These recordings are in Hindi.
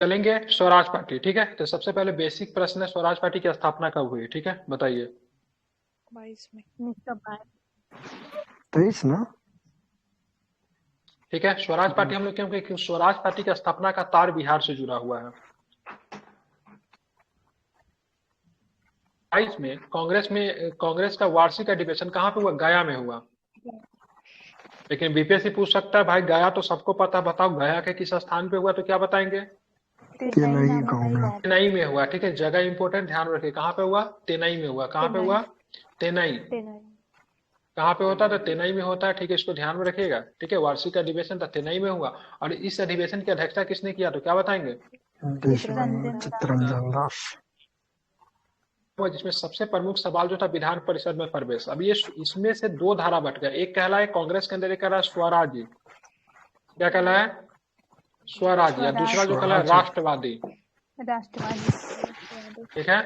चलेंगे स्वराज पार्टी। ठीक है, तो सबसे पहले बेसिक प्रश्न है, स्वराज पार्टी की स्थापना कब हुई? ठीक है, बताइए। 22 में 1922। 23 ना। ठीक है, स्वराज पार्टी हम लोग क्योंकि स्वराज पार्टी की स्थापना का तार बिहार से जुड़ा हुआ है। 22 में कांग्रेस का वार्षिक अधिवेशन कहाँ पे हुआ? गया में हुआ। लेकिन बीपीएससी पूछ सकता है भाई गया तो सबको पता, बताओ गया के किस स्थान पे हुआ? तो क्या बताएंगे? तेनई गाँव में। तेनई में हुआ। ठीक है, जगह इंपॉर्टेंट, ध्यान रखिए। कहाँ पे हुआ? तेनई में हुआ। कहाँ पे हुआ? तेनई। कहाँ पे होता है? तो तेनई में होता है। ठीक है, इसको ध्यान में रखिएगा। ठीक है, वार्षिक अधिवेशन तो तेनई में हुआ। और इस अधिवेशन की अध्यक्षता किसने किया? तो क्या बताएंगे? चित्तरंजन दास। जिसमें सबसे प्रमुख सवाल जो था विधान परिषद में प्रवेश। अब ये इसमें से दो धारा बट गया, एक कहला है कांग्रेस के अंदर, एक कहला है स्वराज्य। क्या कहला है? स्वराज्य। या दूसरा जो कहला है राष्ट्रवादी। ठीक है,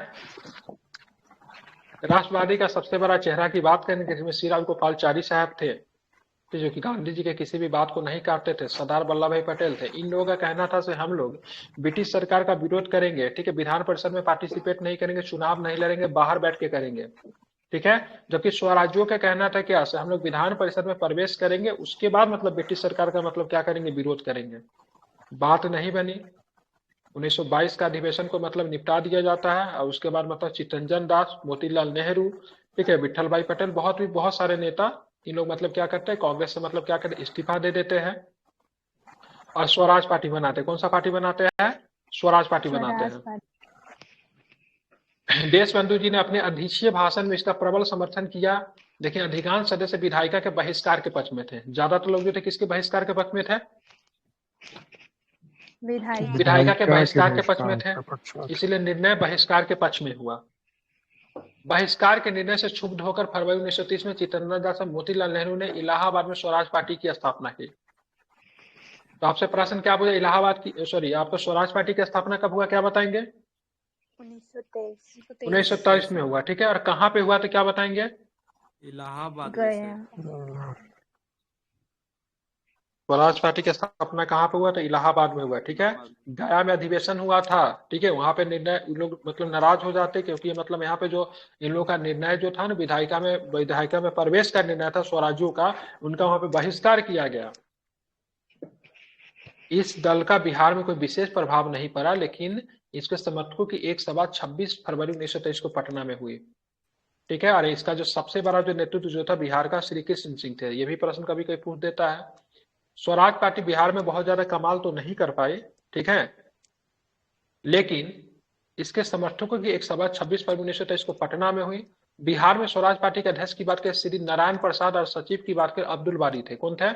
राष्ट्रवादी का सबसे बड़ा चेहरा की बात करेंगे, जिसमें श्री राजगोपालचारी साहब थे, जो कि गांधी जी के किसी भी बात को नहीं काटते थे। सरदार वल्लभ भाई पटेल थे। इन लोगों का कहना था से हम लोग ब्रिटिश सरकार का विरोध करेंगे। ठीक है, विधान परिषद में पार्टिसिपेट नहीं करेंगे, चुनाव नहीं लड़ेंगे, बाहर बैठ के करेंगे। ठीक है, जबकि स्वराज्यों का कहना था क्या से हम लोग विधान परिषद में प्रवेश करेंगे, उसके बाद मतलब ब्रिटिश सरकार का मतलब क्या करेंगे? विरोध करेंगे। बात नहीं बनी। 1922 का अधिवेशन को मतलब निपटा दिया जाता है। और उसके बाद मतलब चित्तरंजन दास, मोतीलाल नेहरू, ठीक है, विठल भाई पटेल, बहुत सारे नेता, इन लोग मतलब क्या करते हैं? कांग्रेस से मतलब क्या करते? इस्तीफा दे देते हैं और स्वराज पार्टी बनाते हैं। कौन सा पार्टी बनाते हैं? स्वराज पार्टी बनाते हैं। देशबंधु जी ने अपने अध्यक्षीय भाषण में इसका प्रबल समर्थन किया। देखिए, अधिकांश सदस्य विधायिका के बहिष्कार के पक्ष में थे। ज्यादातर लोग जो थे किसके बहिष्कार के पक्ष में थे? विधायिका के बहिष्कार के पक्ष में थे। इसलिए निर्णय बहिष्कार के पक्ष में हुआ। बहिष्कार के निर्णय से क्षुब्ध होकर फरवरी 1930 में चित्तरंजन दास और मोतीलाल नेहरू ने इलाहाबाद में स्वराज पार्टी की स्थापना की। तो आपसे प्रश्न क्या पूछा? इलाहाबाद की सॉरी आपको स्वराज पार्टी की स्थापना कब हुआ? क्या बताएंगे? 1923 में हुआ। ठीक है, और कहाँ पे हुआ? तो क्या बताएंगे? इलाहाबाद। स्वराज पार्टी की स्थापना कहाँ पे हुआ? तो इलाहाबाद में हुआ। ठीक है, गया में अधिवेशन हुआ था। ठीक है, वहां पे निर्णय लोग मतलब नाराज हो जाते, क्योंकि मतलब यहाँ पे जो इन लोगों का निर्णय जो था ना, विधायिका में प्रवेश का निर्णय था स्वराज्यों का, उनका वहां पे बहिष्कार किया गया। इस दल का बिहार में कोई विशेष प्रभाव नहीं पड़ा, लेकिन इसके समर्थकों की एक सभा 26 फरवरी 1923 को पटना में हुई। ठीक है, और इसका जो सबसे बड़ा जो नेतृत्व जो था बिहार का, श्री कृष्ण सिंह थे। ये भी प्रश्न कभी कोई पूछ देता है। स्वराज पार्टी बिहार में बहुत ज्यादा कमाल तो नहीं कर पाई। ठीक है, लेकिन इसके समर्थकों की एक सभा 26 फरवरी 1923 को पटना में हुई। बिहार में स्वराज पार्टी के अध्यक्ष की बात करें श्री नारायण प्रसाद, और सचिव की बात करें अब्दुल बारी थे। कौन थे?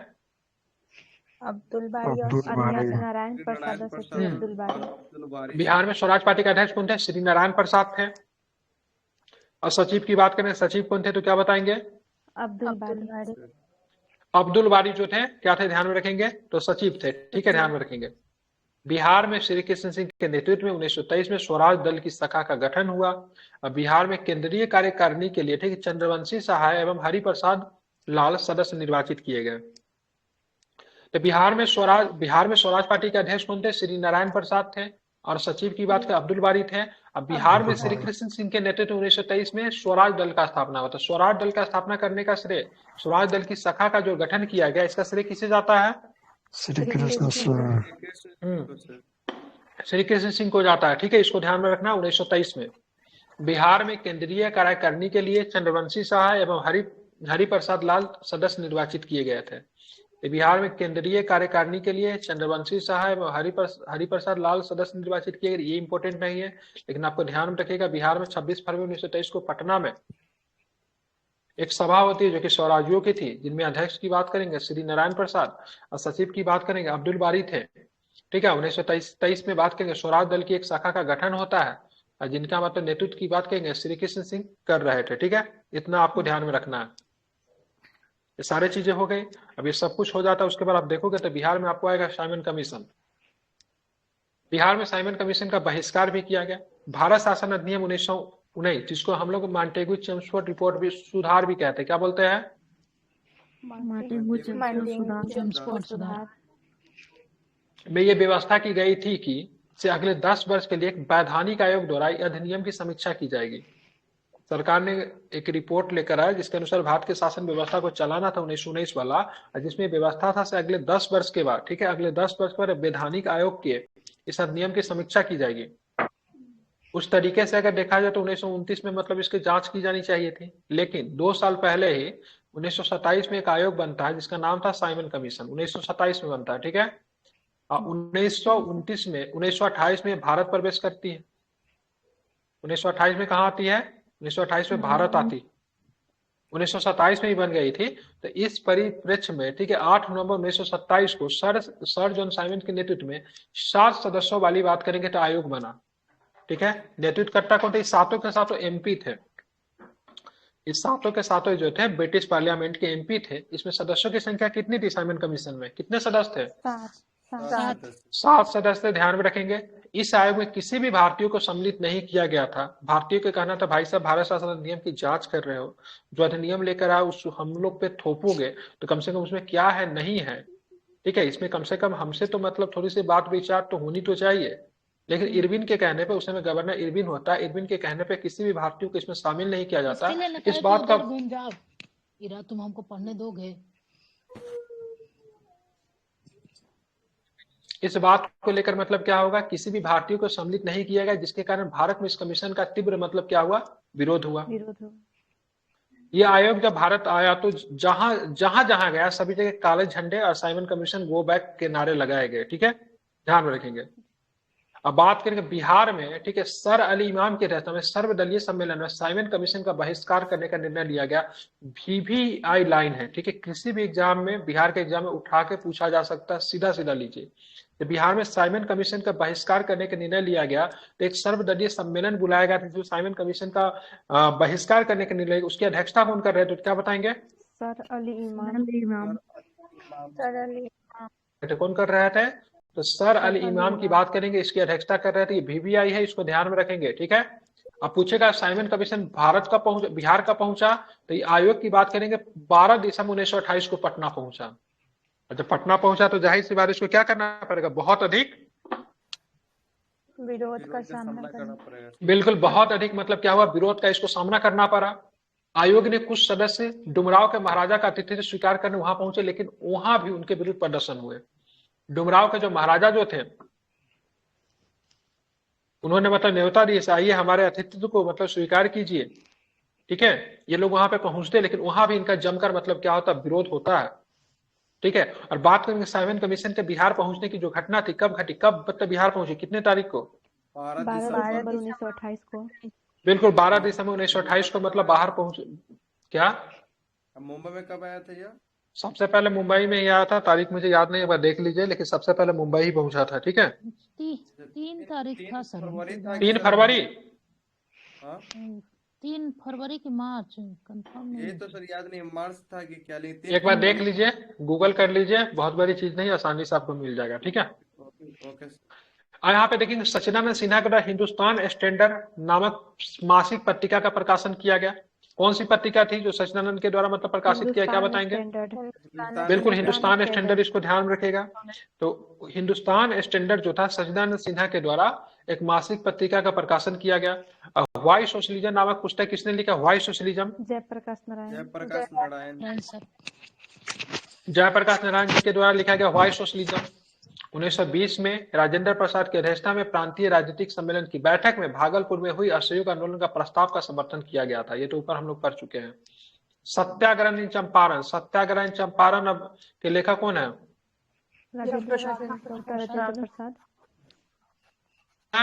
अब्दुल बारी और नारायण प्रसाद और सचिव अब्दुल बारी। बिहार में स्वराज पार्टी के अध्यक्ष कौन थे? श्री नारायण प्रसाद थे। और सचिव की बात करें, सचिव कौन थे? तो क्या बताएंगे? अब्दुल बारी। अब्दुल बारी जो थे क्या थे? ध्यान में रखेंगे, तो सचिव थे। ठीक है, ध्यान में रखेंगे। बिहार में श्री कृष्ण सिंह के नेतृत्व में 1923 में स्वराज दल की शाखा का गठन हुआ। और बिहार में केंद्रीय कार्यकारिणी के लिए ठीक चंद्रवंशी सहाय एवं हरिप्रसाद लाल सदस्य निर्वाचित किए गए। तो बिहार में स्वराज पार्टी के अध्यक्ष कौन थे? श्री नारायण प्रसाद थे। और सचिव की बात करें अब्दुल बारी थे। अब बिहार में श्री कृष्ण सिंह के नेतृत्व 1923 में स्वराज दल का स्थापना हुआ। तो स्वराज दल का स्थापना करने का श्रेय, स्वराज दल की शाखा का जो गठन किया गया, इसका श्रेय किसे जाता है? श्री कृष्ण सिंह। श्री कृष्ण सिंह को जाता है। ठीक है, इसको ध्यान में रखना। 1923 में बिहार में केंद्रीय कार्यकारिणी के लिए चंद्रवंशी सहाय एवं हरिप्रसाद लाल सदस्य निर्वाचित किए गए थे। बिहार में केंद्रीय कार्यकारिणी के लिए चंद्रवंशी सहाय एवं हरिप्रसाद लाल सदस्य निर्वाचित किए गए। ये इंपॉर्टेंट नहीं है, लेकिन आपको ध्यान में रखिएगा। बिहार में 26 फरवरी 1923 को पटना में एक सभा होती है जो कि स्वराज्यों की थी, जिनमें अध्यक्ष की बात करेंगे श्री नारायण प्रसाद और सचिव की बात करेंगे अब्दुल बारी थे। ठीक है, 1923 में बात करेंगे स्वराज दल की एक शाखा का गठन होता है, और जिनका मतलब नेतृत्व की बात करेंगे श्री कृष्ण सिंह कर रहे थे। ठीक है, इतना आपको ध्यान में रखना है। ये सारी चीजें हो गई। अब ये सब कुछ हो जाता है, उसके बाद आप देखोगे तो बिहार में आपको आएगा साइमन कमीशन। बिहार में साइमन कमीशन का बहिष्कार भी किया गया। भारत शासन अधिनियम 1919, जिसको हम लोग मांटेगू चेम्सफोर्ड रिपोर्ट भी सुधार भी कहते हैं। क्या बोलते हैं? में ये व्यवस्था की गई थी कि से अगले 10 वर्ष के लिए एक वैधानिक आयोग द्वारा अधिनियम की समीक्षा की जाएगी। सरकार ने एक रिपोर्ट लेकर आया जिसके अनुसार भारत के शासन व्यवस्था को चलाना था 1919 वाला, जिसमें व्यवस्था था से अगले 10 वर्ष के बाद, ठीक है, अगले 10 वर्ष पर वैधानिक आयोग के इस अधिनियम की समीक्षा की जाएगी। उस तरीके से अगर देखा जाए तो 1929 में मतलब इसकी जांच की जानी चाहिए थी, लेकिन 2 साल पहले ही 1927 में एक आयोग बनता है जिसका नाम था साइमन कमीशन, 1927 में बनता है, ठीक है। 1929 में 1928 में भारत प्रवेश करती है। 1928 में कहाँ आती है? 1928 में भारत आती, 1927 में ही बन गई थी। तो इस परिप्रेक्ष्य में, ठीक है, 8 नवंबर 1927 को सर जॉन साइमन के नेतृत्व में 7 सदस्यों वाली बात करेंगे तो आयोग बना, ठीक है। नेतृत्वकर्ता कौन थे? सातों के सातों एमपी थे। इस सातों के सातों जो थे ब्रिटिश पार्लियामेंट के एमपी थे। इसमें सदस्यों की संख्या कितनी थी? साइमन कमीशन में कितने सदस्य थे? 7 सदस्य। ध्यान में रखेंगे इस आयोग में किसी भी भारतीय को सम्मिलित नहीं किया गया था। भारतीयों का कहना था भाई साहब भारत शासन अधिनियम की जांच कर रहे हो, जो अधिनियम लेकर आओ उस हम लोग पे थोपोगे तो कम से कम उसमें क्या है नहीं है, ठीक है, इसमें कम से कम हमसे तो मतलब थोड़ी सी बात विचार तो होनी तो चाहिए। लेकिन इरविन के कहने पे, उस समय गवर्नर इरविन होता है, इरविन के कहने पे किसी भी भारतीय को इसमें शामिल नहीं किया जाता। इस बात का तुम हमको पढ़ने दोगे? इस बात को लेकर मतलब क्या होगा? किसी भी भारतीय को सम्मिलित नहीं किया गया, जिसके कारण भारत में इस कमीशन का तीव्र मतलब क्या हुआ? विरोध हुआ। ये आयोग जब भारत आया तो जहां जहां गया सभी जगह काले झंडे और साइमन कमीशन गो बैक के नारे लगाए गए, ठीक है, ध्यान में रखेंगे। अब बात करेंगे बिहार में, ठीक है, सर अली इमाम के अध्यक्षता में सर्वदलीय सम्मेलन में साइमन कमीशन का बहिष्कार करने का निर्णय लिया गया। VVI लाइन है, ठीक है, किसी भी एग्जाम में, बिहार के एग्जाम में उठा के पूछा जा सकता है, सीधा सीधा लीजिए। तो बिहार में साइमन कमीशन का बहिष्कार करने का निर्णय लिया गया तो एक सर्वदलीय सम्मेलन बुलाया गया था जो साइमन कमीशन का बहिष्कार करने का निर्णय, उसकी अध्यक्षता कौन कर रहे थे? तो क्या बताएंगे? सर अली इमाम। कौन कर रहे थे? तो सर अली इमाम की बात करेंगे, इसकी अध्यक्षता कर रहे थे। ये VVI है, इसको ध्यान में रखेंगे, ठीक है। अब पूछेगा साइमन कमीशन भारत का पहुंचा, बिहार का पहुंचा, तो ये आयोग की बात करेंगे 12 दिसंबर 1928 को पटना पहुंचा। जब पटना पहुंचा तो जाहिर सी बात इसको क्या करना पड़ेगा? बहुत अधिक विरोध का सामना करना पड़ेगा। बिल्कुल, बहुत अधिक मतलब क्या हुआ? विरोध का इसको सामना करना पड़ा। आयोग ने कुछ सदस्य डुमराव के महाराजा का आतिथ्य स्वीकार करने वहां पहुंचे, लेकिन वहां भी उनके विरुद्ध प्रदर्शन हुए। डुमराव के जो महाराजा जो थे उन्होंने मतलब न्योता दी, आइए हमारे आतिथ्य को मतलब स्वीकार कीजिए, ठीक है। ये लोग वहां पे पहुंचते, लेकिन वहां भी इनका जमकर मतलब क्या होता? विरोध होता है, ठीक है। और बात करेंगे साइमन कमीशन के बिहार पहुंचने की जो घटना थी, कब घटी, कब मतलब बिहार पहुंची, कितने तारीख को? 12 दिसंबर 1928 को। बिल्कुल, 12 दिसंबर 1928 को मतलब बाहर पहुंचे। क्या मुंबई में कब आया था ये? सबसे पहले मुंबई में ही आया था, तारीख मुझे याद नहीं, एक बार देख लीजिए, लेकिन सबसे पहले मुंबई ही पहुंचा था, ठीक है। 3 तारीख था सर, 3 फरवरी, 3 फरवरी की मार्च, कंफर्म ये तो सर याद नहीं, मार्च था कि क्या? एक बार देख लीजिए, गूगल कर लीजिए, बहुत बड़ी चीज नहीं, आसानी से आपको मिल जाएगा, ठीक है। ओके। और यहाँ पे देखेंगे सच्चिदानंद सिन्हा के द्वारा हिंदुस्तान स्टैंडर्ड नामक मासिक पत्रिका का प्रकाशन किया गया। कौन सी पत्रिका थी जो सच्चिदानंद के द्वारा मतलब प्रकाशित किया, क्या बताएंगे? बिल्कुल, हिंदुस्तान स्टैंडर्ड, इसको ध्यान में रखेगा। तो हिंदुस्तान स्टैंडर्ड जो था सच्चिदानंद सिन्हा के द्वारा एक मासिक पत्रिका का प्रकाशन किया गया। व्हाई सोशलिज्म नामक पुस्तक किसने लिखा? Why socialism, Jayaprakash Narayan. जयप्रकाश नारायण जी के द्वारा लिखा गया व्हाई सोशलिज्म। 1920 में राजेंद्र प्रसाद की अध्यक्षता में प्रांतीय राजनीतिक सम्मेलन की बैठक में भागलपुर में हुई असहयोग आंदोलन का प्रस्ताव का समर्थन किया गया था। ये तो ऊपर हम लोग पढ़ चुके हैं। सत्याग्रह इन चंपारण, सत्याग्रह इन चंपारण अब के लेखक कौन है?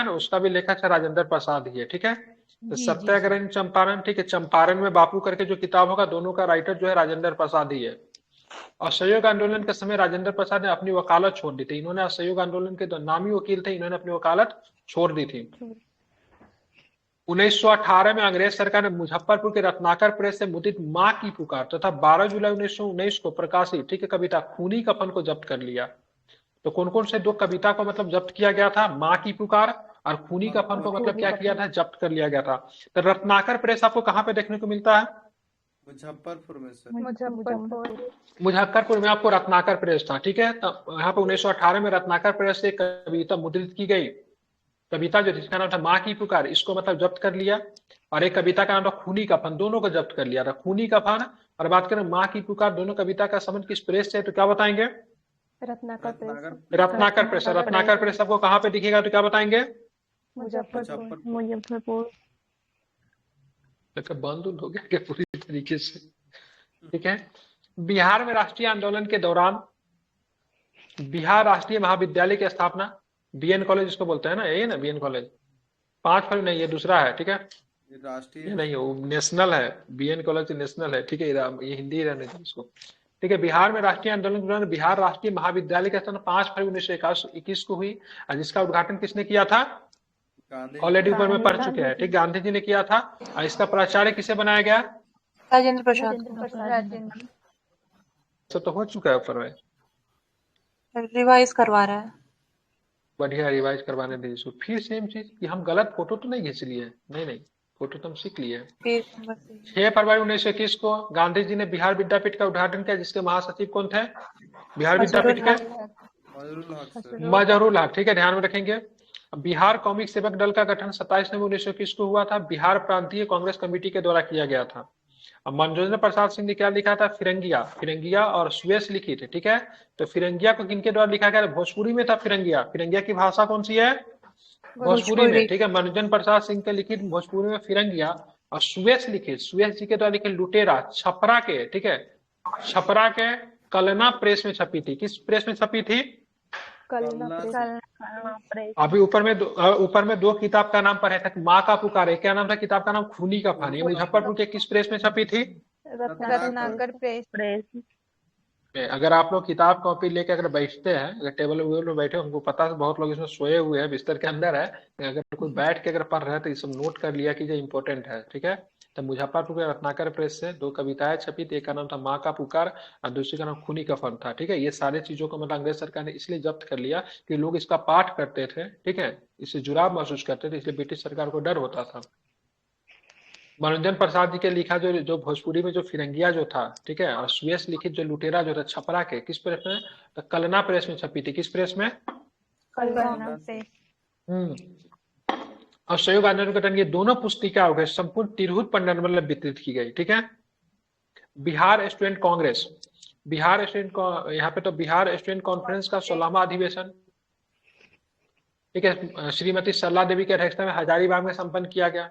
उसका भी लेखक है राजेंद्र प्रसाद ही है, ठीक है। तो सत्याग्रह इन चंपारण, ठीक है, चंपारण में बापू करके जो किताब होगा, दोनों का राइटर जो है राजेंद्र प्रसाद ही है। असहयोग आंदोलन के समय राजेंद्र प्रसाद ने अपनी वकालत छोड़ दी थी। इन्होंने असहयोग आंदोलन के नामी वकील थे, इन्होंने अपनी वकालत छोड़ दी थी। 1918 में अंग्रेज सरकार ने मुजफ्फरपुर के रत्नाकर प्रेस से मुद्रित मां की पुकार तथा 12 जुलाई 1919 को प्रकाशित, ठीक है, कविता खूनी कफन को जब्त कर लिया। तो कौन कौन से 2 कविता को मतलब जब्त किया गया था? मां की पुकार और खूनी कफन को मतलब क्या किया था? जब्त कर लिया गया था। तो रत्नाकर प्रेस आपको कहाँ पे देखने को मिलता है? मुजफ्फरपुर में सर। मुजफ्फरपुर में आपको रत्नाकर प्रेस था, ठीक है। तो यहाँ पे 1918 में रत्नाकर प्रेस से कविता मुद्रित की गई, कविता जो जिसका नाम था माँ की पुकार, इसको मतलब जब्त कर लिया, और एक कविता का नाम था खूनी कफन, दोनों को जब्त कर लिया था। खूनी कफन और बात करें माँ की पुकार, दोनों कविता का संबंध किस प्रेस से, तो क्या बताएंगे? Ratnakar press, Ratnakar press. Ratnakar press आपको कहाँ पे दिखेगा, तो क्या बताएंगे? मुजफ्फरपुर। मुजफ्फरपुर। तो बंद हो गया क्या पूरी तरीके से? ठीक है। बिहार में राष्ट्रीय आंदोलन के दौरान बिहार राष्ट्रीय महाविद्यालय की स्थापना, बीएन कॉलेज इसको बोलते हैं ना, यही ना बीएन कॉलेज, 5 फरवरी नहीं, ये दूसरा है, ठीक है, ये राष्ट्रीय ये नहीं है, वो नेशनल है, बीएन कॉलेज नेशनल है, ठीक है, ये हिंदी रहने दो इसको। ठीक है। बिहार में राष्ट्रीय आंदोलन के दौरान बिहार राष्ट्रीय महाविद्यालय की स्थापना 5 फरवरी 1921 को हुई, और जिसका उद्घाटन किसने किया था? गांधी ऑलरेडी ऊपर में पढ़ चुके हैं, ठीक, गांधी जी ने किया था। और इसका प्राचार्य किसे बनाया गया? राजेंद्र प्रसाद। राजेंद्र। सब तो हो चुका है ऊपर में, रिवाइज करवा रहा है। बढ़िया, रिवाइज करवाने दीजिए इसको। फिर सेम चीज कि हम गलत फोटो तो नहीं खींच लिए, नहीं, फोटो तो हम सीख लिए। फिर 6 फरवरी 1921 को गांधी जी ने बिहार विद्यापीठ का उद्घाटन किया, जिसके महासचिव कौन थे? बिहार विद्यापीठ के मजरूल हक से। मजहरूल हक, ठीक है, ध्यान में रखेंगे। बिहार कौमिक सेवक दल का गठन 27 नवंबर 1921 को हुआ था, बिहार प्रांतीय कांग्रेस कमेटी के द्वारा किया गया था। अब मनोजेंद्र प्रसाद सिंह ने क्या लिखा था? फिरंगिया और सुयस लिखी थी, ठीक है। तो फिरंगिया को किनके द्वारा लिखा गया? भोजपुरी में था फिरंगिया की भाषा कौन सी है? भोजपुरी में, ठीक है। मनोजेंद्र प्रसाद सिंह के लिखित भोजपुरी में फिरंगिया, और सुयस जी के द्वारा लिखे लुटेरा, छपरा के, ठीक है, छपरा के कलना प्रेस में छपी थी। किस प्रेस में छपी थी? अभी ऊपर में दो किताब का नाम पढ़ा था, माँ का पुकार है, क्या नाम था किताब का नाम? खूनी का पानी। मुजफ्फरपुर के किस प्रेस में छपी थी? रत्नाकर प्रेस। अगर आप लोग किताब कॉपी लेके अगर बैठते हैं, अगर टेबल वेबल में बैठे, उनको पता है बहुत लोग इसमें सोए हुए हैं, बिस्तर के अंदर है, अगर कोई बैठ के अगर पढ़ रहा है तो ये सब नोट कर लिया कि ये इंपॉर्टेंट है, ठीक है। तो मुजफ्फरपुर के रत्नाकर प्रेस से 2 कविताएं छपी थी, एक का नाम था माँ का पुकार और दूसरी का नाम खूनी कफन था, ठीक है। ये सारे चीजों को मतलब अंग्रेज सरकार ने इसलिए जब्त कर लिया कि लोग इसका पाठ करते थे, ठीक है, इससे जुड़ाव महसूस करते थे, इसलिए ब्रिटिश सरकार को डर होता था। मनोजेंद्र प्रसाद जी के लिखा जो भोजपुरी में जो फिरंगिया जो था, ठीक है, और सुयस लिखित जो लुटेरा जो था छपरा के किस प्रेस में? तो कलना प्रेस में छपी थी। किस प्रेस में? कलना प्रेस। और सहयोग आंदोलन गठन, ये दोनों पुस्तिका संपूर्ण तिरहुत पंडन में वितरित की गई, ठीक है। बिहार स्टूडेंट कांग्रेस, यहाँ पे तो बिहार स्टूडेंट कॉन्फ्रेंस का 16वां अधिवेशन, ठीक है, श्रीमती सरला देवी की अध्यक्षता में हजारीबाग में संपन्न किया गया।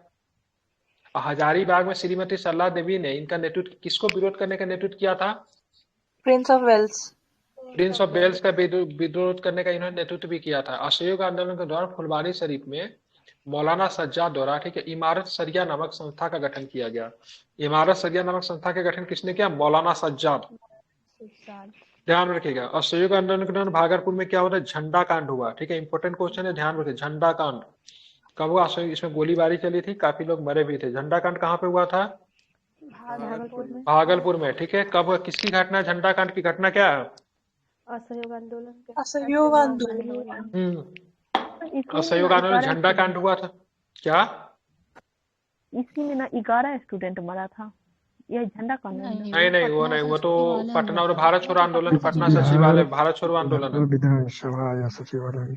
हजारीबाग में श्रीमती सरला देवी ने इनका नेतृत्व, किसको विरोध करने का नेतृत्व किया था? प्रिंस ऑफ वेल्स का विरोध करने का इन्होंने नेतृत्व भी किया था। असहयोग आंदोलन के दौरान फुलवारी शरीफ में मौलाना सज्जाद द्वारा, ठीक है, इमारत सरिया नामक संस्था का गठन किया गया। इमारत सरिया नामक संस्था का गठन किसने किया? मौलाना सज्जाद, ध्यान रखिएगा। और सहयोग आंदोलन के दौरान भागलपुर में क्या होता है? झंडा कांड हुआ, ठीक है, इंपॉर्टेंट क्वेश्चन है, ध्यान रखिए। झंडा कांड कब हुआ? इसमें गोलीबारी चली थी, काफी लोग मरे भी थे। झंडा कांड कहाँ पे हुआ था? भागलपुर में, ठीक है। कब, किसकी घटना? झंडा कांड की घटना क्या है? असहयोग आंदोलन। असहयोग आंदोलन झंडा कांड हुआ था। क्या इसी में ना 11 स्टूडेंट मरा था, यह झंडा कांड? नहीं, वो नहीं, वो तो पटना और भारत छोड़ो आंदोलन, पटना सचिवालय, भारत छोड़ो आंदोलन है। विधानसभा या सचिवालय,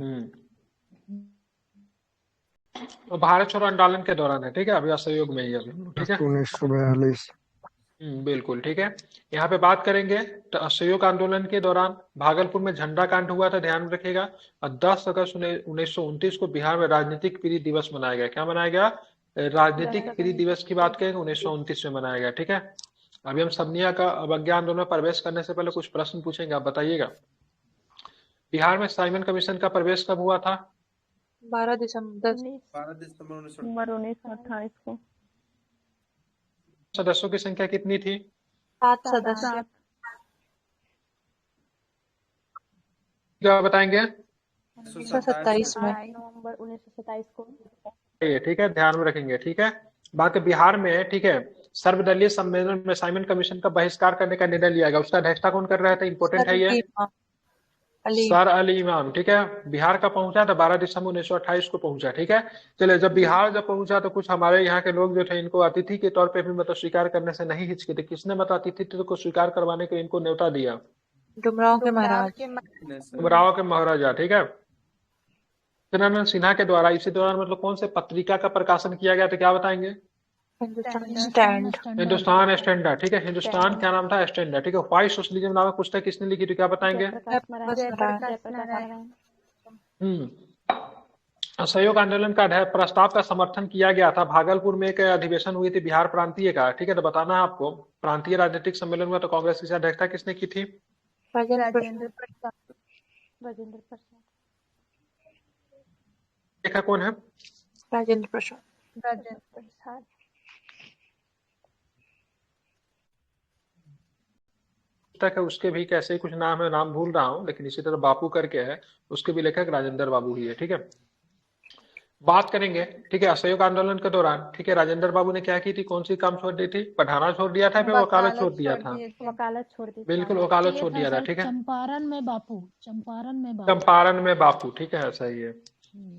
भारत छोड़ो आंदोलन के दौरान है, ठीक है, अभी असहयोग में ही है, ठीक है, 1942। बिल्कुल, ठीक है। यहाँ पे बात करेंगे तो असहयोग आंदोलन के दौरान भागलपुर में झंडा कांड हुआ था, ध्यान रखिएगा। और 10 अगस्त 1929 को बिहार में राजनीतिक प्रीति दिवस मनाया गया। क्या मनाया गया? राजनीतिक प्रीति दिवस की बात करेंगे 1929 में मनाया गया, ठीक है। अभी हम सबनिया का अवज्ञा आंदोलन में प्रवेश करने से पहले कुछ प्रश्न पूछेंगे, आप बताइएगा। बिहार में साइमन कमीशन का प्रवेश कब हुआ था? 12 दिसंबर 1928 को। सदस्यों की संख्या कितनी थी? 7 सदस्य। क्या बताएंगे? 1927 में। नवंबर 1927 को। ठीक है, ध्यान में रखेंगे, ठीक है। बाकी बिहार में, ठीक है, सर्वदलीय सम्मेलन में साइमन कमीशन का बहिष्कार करने का निर्णय लिया गया। उसका अध्यक्षता कौन कर रहा था? इंपोर्टेंट है ये, सर अली इमाम, ठीक है। बिहार का पहुंचा था 12 दिसंबर 1928 को पहुंचा, ठीक है। चलिए, जब बिहार पहुंचा तो कुछ हमारे यहाँ के लोग जो थे इनको अतिथि के तौर पे भी मतलब स्वीकार करने से नहीं हिचके थे। किसने मतलब अतिथि को स्वीकार करवाने के इनको न्योता दिया? डुमराव के महाराजा, ठीक है। सत्यनारायण सिन्हा के द्वारा इसी दौरान मतलब कौन से पत्रिका का प्रकाशन किया गया था, क्या बताएंगे? हिंदुस्तान स्टैंडर्ड। ठीक है, हिंदुस्तान क्या नाम था? स्टैंडर्ड। ठीक है, व्हाई सोशलिज्म नामक पुस्तक किसने लिखी थी, क्या बताएंगे? असहयोग आंदोलन का प्रस्ताव का समर्थन किया गया था। भागलपुर में एक अधिवेशन हुई थी बिहार प्रांतीय का। ठीक है, तो बताना है आपको, प्रांतीय राजनीतिक सम्मेलन में तो कांग्रेस की अध्यक्षता किसने की थी? राजेंद्र प्रसाद। देखा कौन है? राजेंद्र प्रसाद। तक है उसके भी कैसे कुछ नाम है, नाम भूल रहा हूँ, लेकिन इसी तरह बापू करके है, उसके भी लेखक राजेंद्र बाबू ही है। ठीक है, बात करेंगे। ठीक है, असहयोग आंदोलन के दौरान, ठीक है, राजेंद्र बाबू ने क्या की थी, कौन सी काम छोड़ दी थी? पढ़ाना छोड़ दिया था, फिर वकालत छोड़ दिया था। वकालत छोड़ दी। बिल्कुल, वकालत छोड़ दिया था। ठीक है, चंपारण में बापू। चंपारण में बापू। ठीक है, सही है।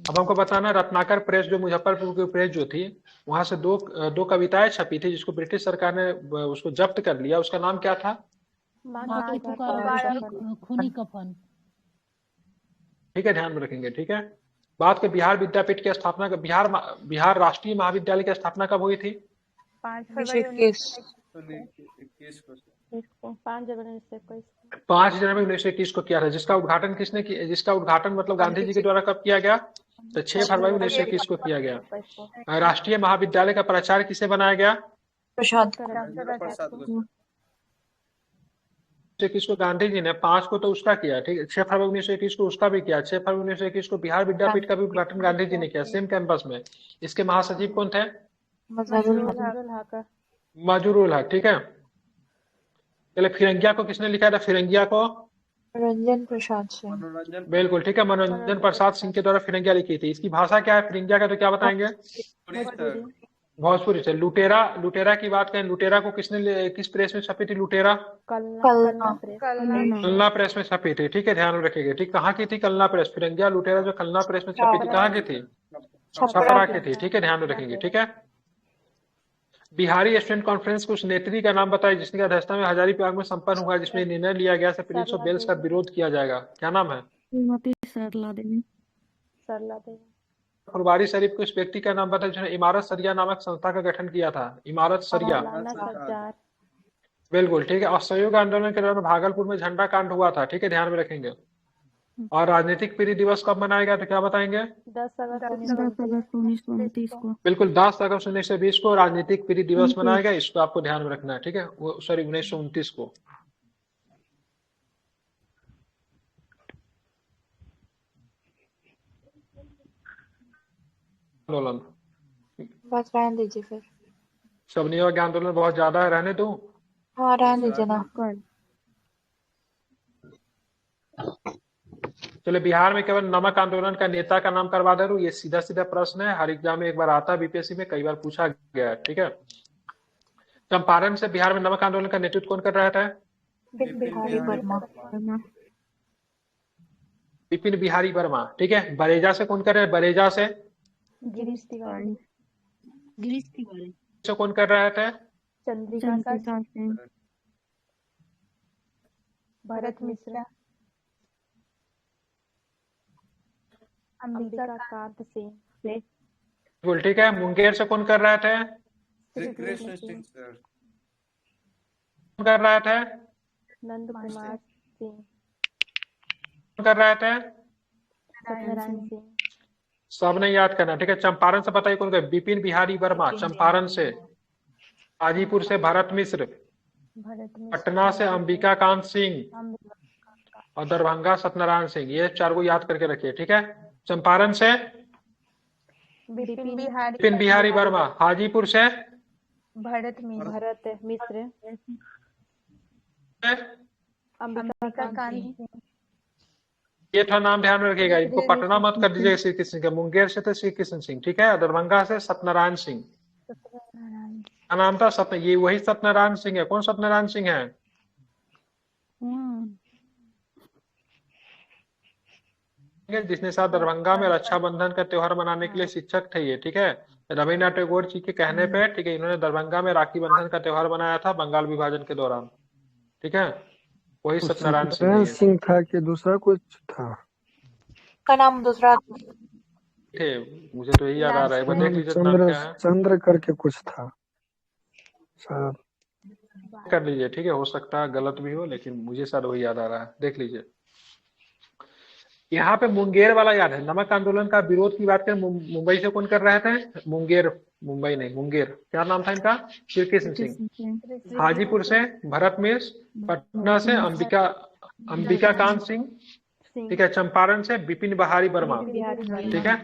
अब हमको बताना, रत्नाकर प्रेस जो मुजफ्फरपुर की प्रेस जो थी, वहां से दो कविताएं छपी थी जिसको ब्रिटिश सरकार ने उसको जब्त कर लिया। उसका नाम क्या था? खूनी कफन। ठीक है, ध्यान में रखेंगे। ठीक है, बात के बिहार विद्यापीठ की स्थापना का, बिहार राष्ट्रीय महाविद्यालय की स्थापना कब हुई थी? 5 फरवरी 21 को। 5 जनवरी 1921। 5 जनवरी 1921 को किया था। जिसका उद्घाटन किसने किया? जिसका उद्घाटन मतलब गांधी जी के द्वारा कब किया गया? तो 6 फरवरी 1921 को किया गया। राष्ट्रीय महाविद्यालय का प्राचार्य किसे बनाया गया? प्रसाद। किसको? गांधी जी ने। 5 को तो उसका किया। ठीक है, 6 फरवरी 1921 को उसका भी किया। 6 फरवरी 1921 को बिहार विद्यापीठ का भी उद्घाटन गांधी जी ने किया, सेम कैंपस में। इसके महासचिव कौन थे? मजरूल हक। ठीक है, चले, फिरंगिया को किसने लिखा था? फिरंगिया को रंजन प्रसाद सिंह। बिल्कुल ठीक है, मनोरंजन प्रसाद सिंह के द्वारा फिरंगिया लिखी थी। इसकी भाषा क्या है फिरंगिया का, तो क्या बताएंगे? भोजपुरी से। लुटेरा की बात करें, लुटेरा को किस प्रेस में छपी थी? लुटेरा कलना प्रेस में छपी थी। ठीक है, ध्यान में रखिएगा। ठीक, कहाँ की थी? कलना प्रेस। फिरंगिया लुटेरा जो कलना प्रेस में छपी थी, कहाँ की थी? छपरा की थी। ठीक है, ध्यान में रखेंगे। ठीक है, बिहारी स्टूडेंट कॉन्फ्रेंस को उस नेत्री का नाम बताइए जिसकी अध्यक्षता में हजारीबाग में संपन्न हुआ, जिसमें निर्णय लिया गया प्रिंस ऑफ वेल्स का विरोध किया जाएगा। क्या नाम है? सरला देवी। फुलवारी शरीफ को इस व्यक्ति का नाम बताइए जिन्होंने इमारत सरिया नामक संस्था का गठन किया था। इमारत सरिया। बिल्कुल ठीक है। असहयोग आंदोलन के दौरान भागलपुर में झंडा कांड हुआ था। ठीक है, ध्यान में रखेंगे। और राजनीतिक पीढ़ी दिवस कब मनाया गया, तो क्या बताएंगे? 10 अगस्त 1929 को। बिल्कुल, 10 अगस्त 1920 को राजनीतिक पीढ़ी दिवस मनाया गया। इसको आपको ध्यान में रखना है। ठीक है, वो सॉरी 1929 को। आंदोलन बस रहने दीजिए फिर। सबनियों के आंदोलन बहुत ज्यादा है, रहने दो। हाँ, रहने दीजिए ना। चलो, बिहार में केवल नमक आंदोलन का नेता का नाम करवा दे रहा हूँ। ये सीधा सीधा प्रश्न है, हर एग्जाम में एक बार आता है, बीपीएससी में कई बार पूछा गया है। ठीक है, चंपारण से बिहार में नमक आंदोलन का नेतृत्व कौन कर रहा था? विपिन बिहारी वर्मा। ठीक है, बरेजा से कौन कर रहे हैं? बरेजा से गिरीश तिवारी। से कौन कर रहा था? चंद्रिका सिंह। भरत मिश्रा। अंबिका कांत सिंह। बिल्कुल ठीक है। मुंगेर से कौन कर रहा था? कृष्ण सिंह सर। कौन कर रहा था? नंद कुमार सिंह। कौन कर रहा था? सत्यनारायण सिंह। सबने याद करना। ठीक है, चंपारण से बताइए कौन कर? विपिन बिहारी वर्मा चंपारण से। हाजीपुर से भरत मिश्र। पटना से अंबिका कांत सिंह। और दरभंगा सत्यनारायण सिंह। ये 4 को याद करके रखिए। ठीक है, चंपारण से विपिन बिहारी वर्मा। हाजीपुर से भरत मिश्र। अंबिका कांत। ये था नाम ध्यान में रखिएगा। इनको पटना मत कर दीजिएगा श्री कृष्ण सिंह का। मुंगेर से थे श्री कृष्ण सिंह। ठीक है, दरभंगा से सत्यनारायण सिंह। क्या नाम था? ये वही सत्यनारायण सिंह है। कौन सत्यनारायण सिंह है? जिसने साथ दरभंगा में रक्षाबंधन का त्योहार मनाने के लिए शिक्षक थे ये। ठीक है, रविन्द्रनाथ टैगोर जी के कहने पे, ठीक है, इन्होंने दरभंगा में राखी बंधन का त्योहार मनाया था बंगाल विभाजन के दौरान। ठीक है, वही सत्यनारायण सिंह था कि दूसरा कुछ था? का नाम दूसरा थे, मुझे तो यही याद आ रहा है, एक बार देख लीजिए नाम चंद्र क्या है, चंद्र करके कुछ था शायद। कर लीजिए, ठीक है, हो सकता है गलत भी हो, लेकिन मुझे शायद वही याद आ रहा है, देख लीजिए। यहाँ पे मुंगेर वाला याद है, नमक आंदोलन का विरोध की बात करें, मुंबई से कौन कर रहे थे? मुंगेर, मुंबई नहीं, मुंगेर, क्या नाम था इनका? श्री कृष्ण सिंह। हाजीपुर से भरत मिश्र, पटना से अंबिका कांत सिंह, ठीक है, चंपारण से विपिन बिहारी वर्मा, ठीक है।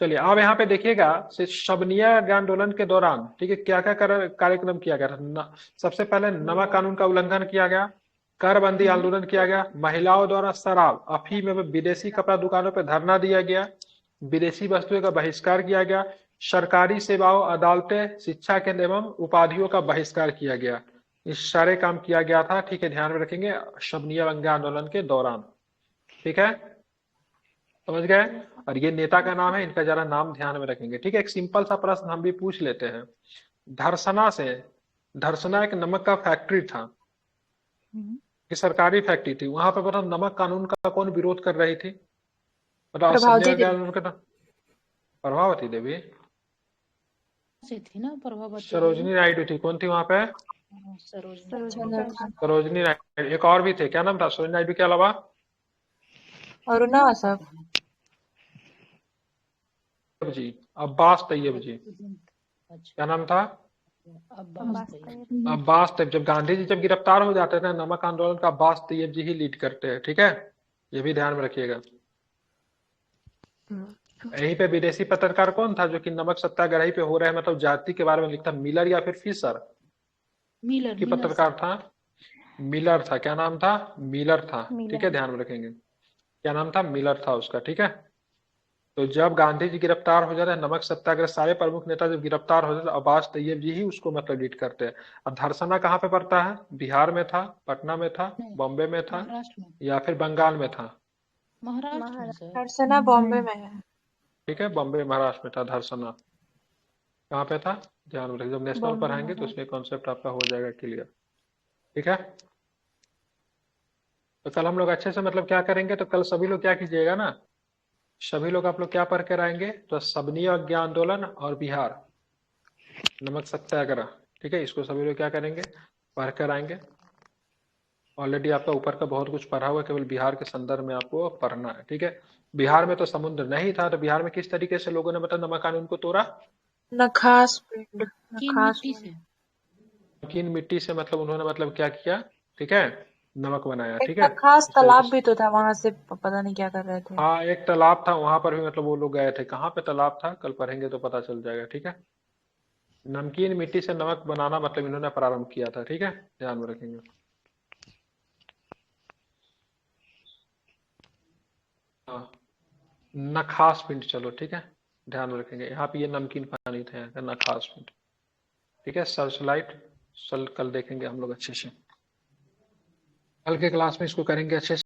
चलिए अब यहाँ पे देखिएगा, शबनिया आंदोलन के दौरान, ठीक है, क्या क्या कार्यक्रम किया गया था। सबसे पहले नमक कानून का उल्लंघन किया गया, करबंदी आंदोलन किया गया, महिलाओं द्वारा शराब, अफीम एवं विदेशी कपड़ा दुकानों पर धरना दिया गया, विदेशी वस्तुओं का बहिष्कार किया गया, सरकारी सेवाओं, अदालतें, शिक्षा केंद्र एवं उपाधियों का बहिष्कार किया गया। इस सारे काम किया गया था, ठीक है, ध्यान में रखेंगे, शबनिया आंदोलन के दौरान, ठीक है, समझ गए। और ये नेता का नाम है, इनका जरा नाम ध्यान में रखेंगे, ठीक है। एक सिंपल सा प्रश्न हम भी पूछ लेते हैं, धरसना एक नमक का फैक्ट्री था, ये सरकारी फैक्ट्री थी, वहां पर मतलब नमक कानून का कौन विरोध कर रही थी? मतलब प्रभावती देवी से थी ना, प्रभावती सरोजनी नायडू थी, कौन थी वहां पे? सरोजनी नायडू। एक और भी थे, क्या नाम था सरोजनी नायडू के अलावा? अरुणा साहब जी, अब्बास तैयब जी, क्या नाम था? अब्बास तैयब। जब गांधी जी जब गिरफ्तार हो जाते थे, नमक आंदोलन का अब्बास तैयब जी ही लीड करते हैं, ठीक है, ये भी ध्यान में रखिएगा। यहीं पे विदेशी पत्रकार कौन था जो कि नमक सत्याग्रह ही पे हो रहे हैं, मतलब जाति के बारे में लिखता? मिलर या फिर फिशर? मिलर की पत्रकार था? मिलर था। क्या नाम था? मिलर था, ठीक है, ध्यान में रखेंगे, क्या नाम था? मिलर था उसका, ठीक है। तो जब गांधी जी गिरफ्तार हो जाते हैं, नमक सत्याग्रह सारे प्रमुख नेता जब गिरफ्तार हो जाते हैं, अब्बास तैयब जी ही उसको मतलब लीड करते हैं। और धरसना कहाँ पे पड़ता है? बिहार में था, पटना में था, बॉम्बे में था, या फिर बंगाल में था? धरसना बॉम्बे में है, ठीक है, बॉम्बे महाराष्ट्र में था धरसना। कहाँ पे था? ध्यान में रखिए, जब नेशनल पढ़ाएंगे तो उसमें कॉन्सेप्ट आपका हो जाएगा क्लियर, ठीक है। तो कल हम लोग अच्छे से मतलब क्या करेंगे, तो कल सभी लोग क्या कीजिएगा ना, सभी लोग आप लोग क्या पढ़ कर आएंगे, तो सबनीय अज्ञा आंदोलन और बिहार नमक सत्याग्रह, ठीक है, इसको सभी लोग क्या करेंगे, पढ़ कर आएंगे। ऑलरेडी आपका ऊपर का बहुत कुछ पढ़ा हुआ है, केवल बिहार के संदर्भ में आपको पढ़ना है, ठीक है। बिहार में तो समुद्र नहीं था, तो बिहार में किस तरीके से लोगों ने मतलब नमक कानून को तोड़ा? नखास पिंड, नमकीन मिट्टी से मतलब उन्होंने मतलब क्या किया, ठीक है, नमक बनाया, ठीक एक है। नखास तालाब भी तो था, वहां से पता नहीं क्या कर रहे थे। हाँ, एक तालाब था, वहां पर भी मतलब वो लोग गए थे। कहाँ पे तालाब था, कल पढ़ेंगे तो पता चल जाएगा, ठीक है। नमकीन मिट्टी से नमक बनाना मतलब इन्होंने प्रारंभ किया था, ठीक है, ध्यान में रखेंगे। हाँ, नखास पिंड, चलो ठीक है, ध्यान में रखेंगे। यहाँ पे ये नमकीन पानी था, यहाँ का नखास पिंड, ठीक है। सर्चलाइट कल देखेंगे हम लोग अच्छे से, कल के क्लास में इसको करेंगे अच्छे से।